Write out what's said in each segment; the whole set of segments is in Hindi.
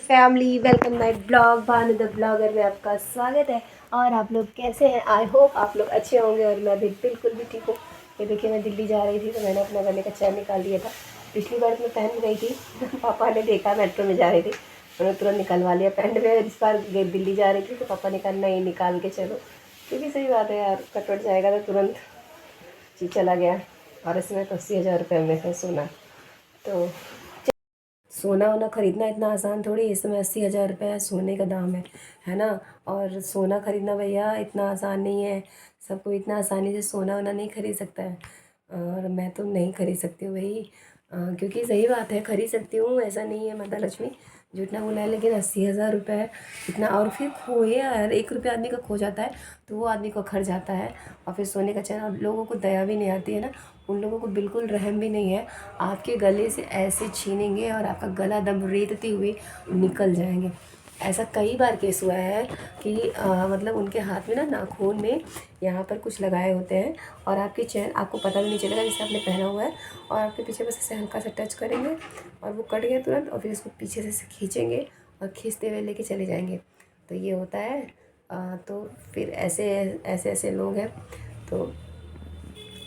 Family, welcome my blog Bhanu the blogger में आपका स्वागत है। और आप लोग कैसे हैं? आई होप आप लोग अच्छे होंगे और मैं भी बिल्कुल भी ठीक हूँ। ये देखिए, मैं दिल्ली जा रही थी तो मैंने अपना गले का चैन निकाल लिया था। पिछली बार मैं पहन गई थी पापा ने देखा, मेट्रो में जा रही थी, मैंने तुरंत निकलवा लिया पैंट में। इस बार दिल्ली जा रही थी तो पापा ने कहा नहीं, निकाल के चलो, क्योंकि सही बात है यार, कट जाएगा तो तुरंत जी चला गया। और इसमें तो 80,000 रुपये में है सोना। तो सोना वोना ख़रीदना इतना आसान थोड़ी, इस समय 80,000 रुपये सोने का दाम है ना। और सोना ख़रीदना भैया इतना आसान नहीं है, सब कोई इतना आसानी से सोना वोना नहीं ख़रीद सकता है। और मैं तो नहीं ख़रीद सकती हूँ भाई, क्योंकि सही बात है, ख़रीद सकती हूँ, ऐसा नहीं है माता लक्ष्मी झूठ ना बोला है, लेकिन 80,000 रुपये इतना। और फिर खोए यार, 1 रुपया आदमी का खो जाता है तो वो आदमी को खर जाता है। और फिर सोने का चैन, और लोगों को दया भी नहीं आती है ना, उन लोगों को बिल्कुल रहम भी नहीं है। आपके गले से ऐसे छीनेंगे और आपका गला दम रेतते हुए निकल जाएंगे। ऐसा कई बार केस हुआ है कि मतलब उनके हाथ में ना, नाखून में यहाँ पर कुछ लगाए होते हैं और आपकी चैन आपको पता भी नहीं चलेगा जैसे आपने पहना हुआ है, और आपके पीछे बस ऐसे हल्का सा टच करेंगे और वो कट गया तुरंत, और फिर इसको पीछे से खींचेंगे और खींचते हुए लेके चले जाएंगे। तो ये होता है। तो फिर ऐसे ऐसे ऐसे लोग हैं। तो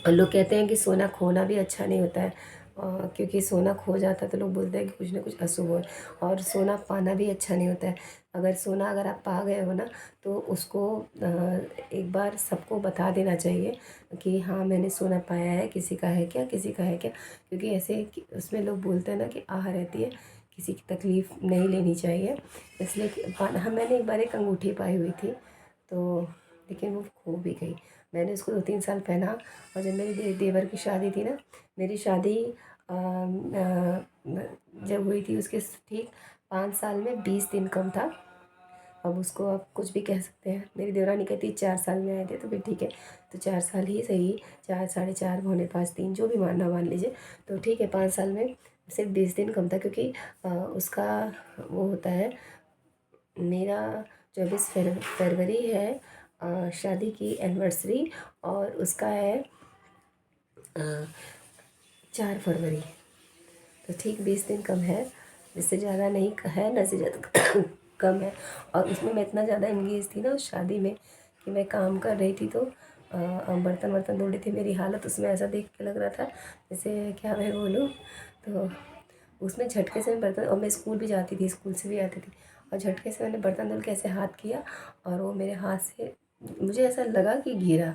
लोग कहते हैं कि सोना खोना भी अच्छा नहीं होता है, क्योंकि सोना खो जाता है तो लोग बोलते हैं कि कुछ ना कुछ अशुभ हो। और सोना पाना भी अच्छा नहीं होता है। अगर आप पा गए हो ना, तो उसको एक बार सबको बता देना चाहिए कि हाँ मैंने सोना पाया है, किसी का है क्या, किसी का है क्या। क्योंकि ऐसे उसमें लोग बोलते हैं ना कि आह रहती है, किसी की तकलीफ़ नहीं लेनी चाहिए। इसलिए हाँ, मैंने एक बार एक अंगूठी पाई हुई थी, तो लेकिन वो खो भी गई। मैंने उसको 2-3 साल पहना, और जब मेरे देवर की शादी थी ना, मेरी शादी जब हुई थी उसके ठीक 5 साल में 20 दिन कम था। अब उसको आप कुछ भी कह सकते हैं। मेरी देवरानी कहती 4 साल में आए थे, तो फिर ठीक है, तो 4 साल ही सही, 4, 4.5, 5, 3 जो भी मानना मान लीजिए, तो ठीक है। 5 साल में सिर्फ 20 दिन कम था, क्योंकि उसका वो होता है, मेरा 24 फरवरी है शादी की एनिवर्सरी, और उसका है 4 फरवरी। तो ठीक 20 दिन कम है, जिससे ज़्यादा नहीं है ना, से ज़्यादा कम है। और उसमें मैं इतना ज़्यादा इंगेज थी ना उस शादी में, कि मैं काम कर रही थी, तो बर्तन वर्तन धो रही थी। मेरी हालत उसमें ऐसा देख के लग रहा था जैसे क्या मैं बोलूँ। तो उसमें झटके से मैं बर्तन, और मैं स्कूल भी जाती थी, स्कूल से भी आती थी, और झटके से मैंने बर्तन धुल के ऐसे हाथ किया, और वो मेरे हाथ से, मुझे ऐसा लगा कि गिरा।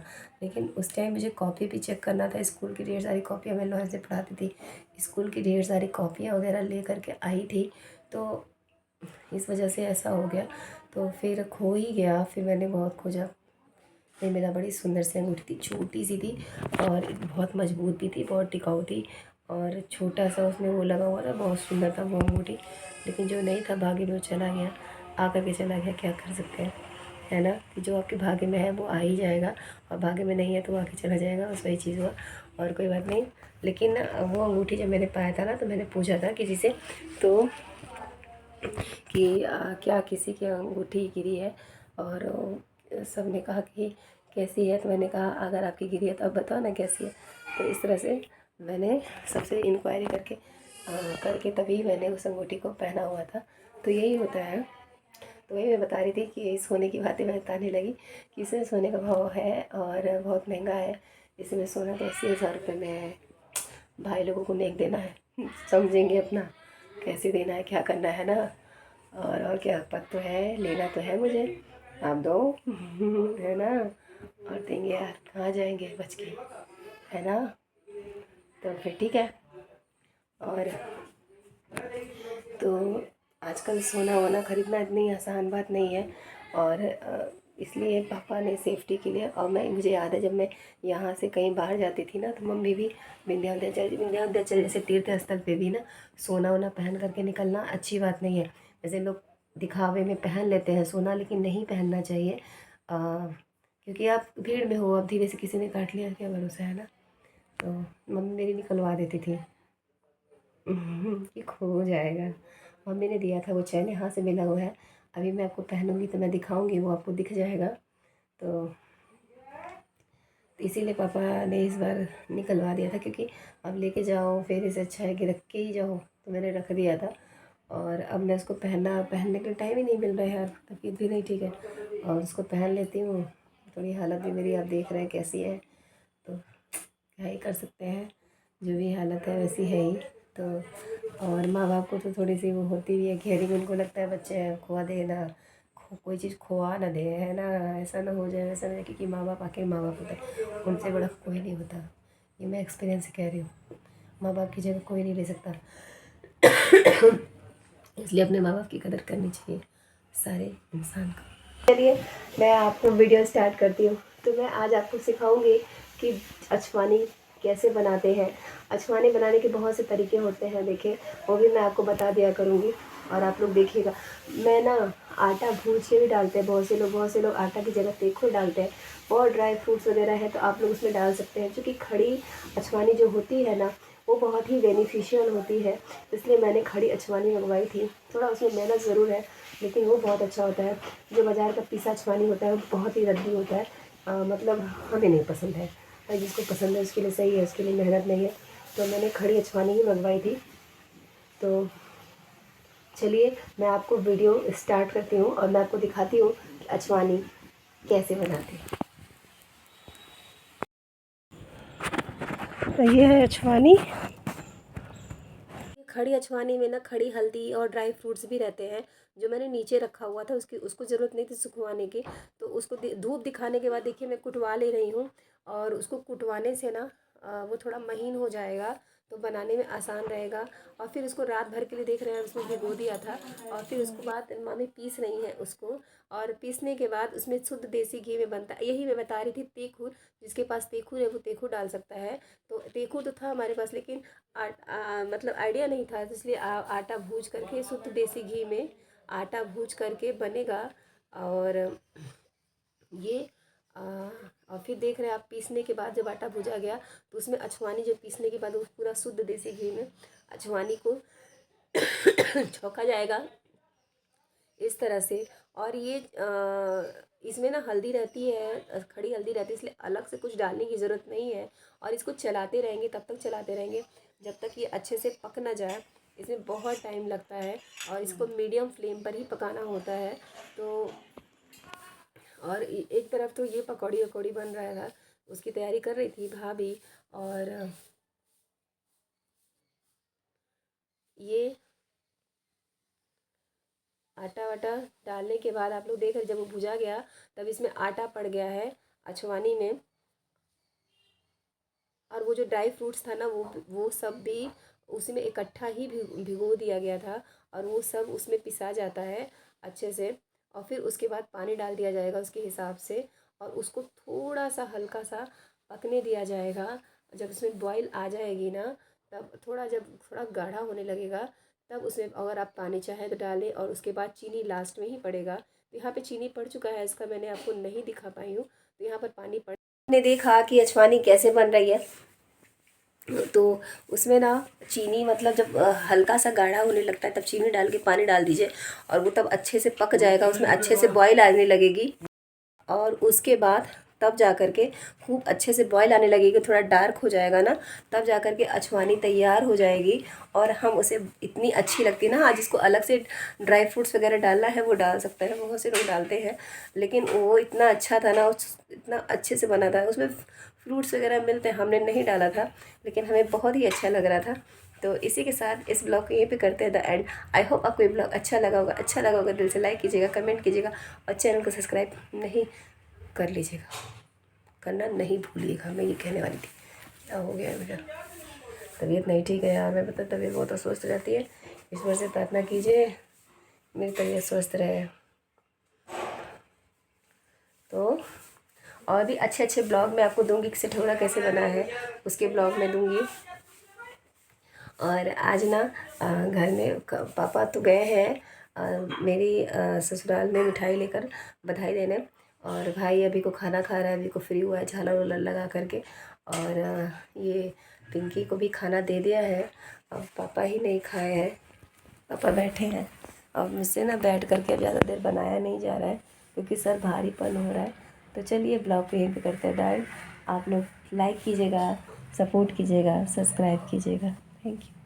लेकिन उस टाइम मुझे कॉपी भी चेक करना था, स्कूल की ढेर सारी कॉपियाँ, मैं लोहे से पढ़ाती थी, स्कूल की ढेर सारी कॉपियाँ वगैरह ले करके आई थी, तो इस वजह से ऐसा हो गया। तो फिर खो ही गया। फिर मैंने बहुत खोजा। ये मेरा बड़ी सुंदर सी अंगूठी थी, छोटी सी थी, और बहुत मजबूत भी थी, बहुत टिकाऊ थी, और छोटा सा उसमें वो लगा हुआ था, बहुत सुंदर था वो अंगूठी। लेकिन जो नहीं था भाग्य में, वो चला गया, आकर के चला गया, क्या कर सकते हैं, है ना। कि जो आपके भाग्य में है वो आ ही जाएगा, और भाग्य में नहीं है तो वो आके चला जाएगा, बस वही चीज़ हुआ, और कोई बात नहीं। लेकिन वो अंगूठी जब मैंने पाया था ना, तो मैंने पूछा था किसी से, तो कि क्या किसी की अंगूठी गिरी है, और सब ने कहा कि कैसी है। तो मैंने कहा अगर आपकी गिरी है तो आप बताओ ना कैसी है। तो इस तरह से मैंने सबसे इंक्वायरी करके तभी मैंने उस अंगूठी को पहना हुआ था। तो यही होता है। तो वही मैं बता रही थी कि सोने की बातें मैं बताने लगी कि इसमें सोने का भाव है और बहुत महंगा है। इसमें सोना तो 80,000 रुपये में है। भाई लोगों को नेक देना है, समझेंगे अपना कैसे देना है, क्या करना है ना। और क्या, पद तो है, लेना तो है मुझे, आप दो है ना। और देंगे यार, कहाँ जाएंगे बच के, है ना। तो फिर ठीक है। और तो आजकल सोना वोना ख़रीदना इतनी आसान बात नहीं है। और इसलिए पापा ने सेफ्टी के लिए, और मुझे याद है जब मैं यहाँ से कहीं बाहर जाती थी ना, तो मम्मी भी विंध्याचल जैसे तीर्थ स्थल पे भी ना, सोना वोना पहन करके निकलना अच्छी बात नहीं है। जैसे लोग दिखावे में पहन लेते हैं सोना, लेकिन नहीं पहनना चाहिए, क्योंकि आप भीड़ में हो, अब धीरे से किसी ने काट लिया, क्या भरोसा है ना। तो मम्मी मेरी निकलवा देती थी कि खो जाएगा। मम्मी ने दिया था वो चैन, यहाँ से मिला हुआ है। अभी मैं आपको पहनूंगी तो मैं दिखाऊंगी, वो आपको दिख जाएगा। तो इसीलिए पापा ने इस बार निकलवा दिया था, क्योंकि अब लेके जाओ फिर, इससे अच्छा है कि रख के ही जाओ। तो मैंने रख दिया था, और अब मैं उसको पहनने के टाइम ही नहीं मिल रहा है यार, तबीयत भी नहीं ठीक है। और उसको पहन लेती हूँ। थोड़ी हालत भी मेरी आप देख रहे हैं कैसी है, तो क्या ही कर सकते हैं, जो भी हालत है वैसी है ही। तो और माँ बाप को तो थोड़ी सी वो होती भी है, केयरिंग उनको लगता है बच्चे खोआ दे ना, कोई चीज़ खोआ ना दे, है ना, ऐसा ना हो जाए वैसा ना, क्योंकि माँ बाप आखिर माँ बाप होते हैं, उनसे बड़ा कोई नहीं होता। ये मैं एक्सपीरियंस से कह रही हूँ, माँ बाप की जगह कोई नहीं ले सकता। इसलिए अपने माँ बाप की कदर करनी चाहिए सारे इंसान को। चलिए मैं आपको वीडियो स्टार्ट करती हूँ। तो मैं आज आपको सिखाऊंगी कि अचवानी कैसे बनाते हैं। अचवानी बनाने के बहुत से तरीके होते हैं, देखिए वो भी मैं आपको बता दिया करूँगी और आप लोग देखिएगा। मैं ना आटा भून के भी डालते हैं बहुत से लोग आटा की जगह तेखुर डालते हैं। और ड्राई फ्रूट्स वगैरह है तो आप लोग उसमें डाल सकते हैं, क्योंकि खड़ी अचवानी जो होती है ना वो बहुत ही बेनिफिशियल होती है। इसलिए मैंने खड़ी अचवानी मंगवाई थी। थोड़ा उसमें मेहनत ज़रूर है, लेकिन वो बहुत अच्छा होता है। जो बाज़ार का पिसा अचवानी होता है वो बहुत ही रद्दी होता है, मतलब हमें नहीं पसंद है। और जिसको पसंद है उसके लिए सही है, उसके लिए मेहनत नहीं है। तो मैंने खड़ी अचवानी ही मंगवाई थी। तो चलिए मैं आपको वीडियो स्टार्ट करती हूँ और मैं आपको दिखाती हूँ कि अचवानी कैसे बनाते हैं। तो ये है अचवानी। खड़ी अचवानी में ना खड़ी हल्दी और ड्राई फ्रूट्स भी रहते हैं, जो मैंने नीचे रखा हुआ था। उसको ज़रूरत नहीं थी सुखवाने की, तो उसको धूप दिखाने के बाद देखिए मैं कुटवा ले रही हूँ। और उसको कुटवाने से ना वो थोड़ा महीन हो जाएगा, तो बनाने में आसान रहेगा। और फिर उसको रात भर के लिए देख रहे हैं उसमें भिगो दिया था। और फिर उसके बाद मम्मी पीस रही हैं उसको। और पीसने के बाद उसमें शुद्ध देसी घी में बनता है, यही मैं बता रही थी तेखुर। जिसके पास तेखुर है वो तेखुर डाल सकता है। तो तेखुर तो था हमारे पास, लेकिन मतलब आइडिया नहीं था, तो इसलिए आटा भूज करके शुद्ध देसी घी में आटा भूज करके बनेगा। और ये और फिर देख रहे हैं आप, पीसने के बाद जब आटा भुजा गया तो उसमें अछवानी जो पीसने के बाद वो पूरा शुद्ध देसी घी में अछवानी को छौंका जाएगा इस तरह से। और ये इसमें ना हल्दी रहती है, खड़ी हल्दी रहती है, इसलिए अलग से कुछ डालने की ज़रूरत नहीं है। और इसको चलाते रहेंगे, तब तक चलाते रहेंगे जब तक ये अच्छे से पक ना जाए। इसमें बहुत टाइम लगता है और इसको मीडियम फ्लेम पर ही पकाना होता है। तो और एक तरफ तो ये पकौड़ी वकौड़ी बन रहा था, उसकी तैयारी कर रही थी भाभी। और ये आटा वाटा डालने के बाद आप लोग देख रहे जब वो भुजा गया तब इसमें आटा पड़ गया है अछवानी में। और वो जो ड्राई फ्रूट्स था ना वो सब भी उसी में इकट्ठा ही भिगो दिया गया था। और वो सब उसमें पिसा जाता है अच्छे से। और फिर उसके बाद पानी डाल दिया जाएगा उसके हिसाब से, और उसको थोड़ा सा हल्का सा पकने दिया जाएगा। जब उसमें बॉईल आ जाएगी ना, तब जब थोड़ा गाढ़ा होने लगेगा तब उसमें अगर आप पानी चाहें तो डालें। और उसके बाद चीनी लास्ट में ही पड़ेगा। तो यहाँ पे चीनी पड़ चुका है, इसका मैंने आपको नहीं दिखा पाई हूँ, तो यहाँ पर पानी पड़ ने देखा कि अजवानी कैसे बन रही है। तो उसमें ना चीनी, मतलब जब हल्का सा गाढ़ा होने लगता है तब चीनी डाल के पानी डाल दीजिए। और वो तब अच्छे से पक जाएगा, उसमें अच्छे से बॉईल आने लगेगी। और उसके बाद तब जा कर के खूब अच्छे से बॉईल आने लगेगी, थोड़ा डार्क हो जाएगा ना, तब जा कर के अछवानी तैयार हो जाएगी। और हम उसे इतनी अच्छी लगती है ना, आज इसको अलग से ड्राई फ्रूट्स वगैरह डालना है वो डाल सकते हैं, बहुत से लोग डालते हैं। लेकिन वो इतना अच्छा था ना, इतना अच्छे से बना था, उसमें फ्रूट्स वगैरह मिलते हैं, हमने नहीं डाला था, लेकिन हमें बहुत ही अच्छा लग रहा था। तो इसी के साथ इस ब्लॉग को यहीं पे करते हैं द एंड। आई होप आपको ये ब्लॉग अच्छा लगा होगा दिल से लाइक कीजिएगा, कमेंट कीजिएगा और चैनल को सब्सक्राइब नहीं कर लीजिएगा, करना नहीं भूलिएगा। मैं ये कहने वाली थी, क्या हो गया मेरा, तबीयत नहीं ठीक है यार, मैं पता तबीयत बहुत अस्वस्थ रहती है। ईश्वर से प्रार्थना कीजिए मेरी तबीयत स्वस्थ रहे। तो और भी अच्छे अच्छे ब्लॉग मैं आपको दूंगी, कि सिठौड़ा कैसे बना है उसके ब्लॉग में दूंगी। और आज ना घर में पापा तो गए हैं मेरी ससुराल में मिठाई लेकर बधाई देने। और भाई अभी को खाना खा रहा है, अभी को फ्री हुआ है झालर उलर लगा करके। और ये पिंकी को भी खाना दे दिया है, अब पापा ही नहीं खाए हैं, पापा बैठे हैं। अब मुझसे ना बैठ करके अब ज़्यादा देर बनाया नहीं जा रहा है, क्योंकि सर भारीपन हो रहा है। तो चलिए ब्लॉग को यहीं पे करते हैं डाल। आप लोग लाइक कीजिएगा, सपोर्ट कीजिएगा, सब्सक्राइब कीजिएगा। Thank you.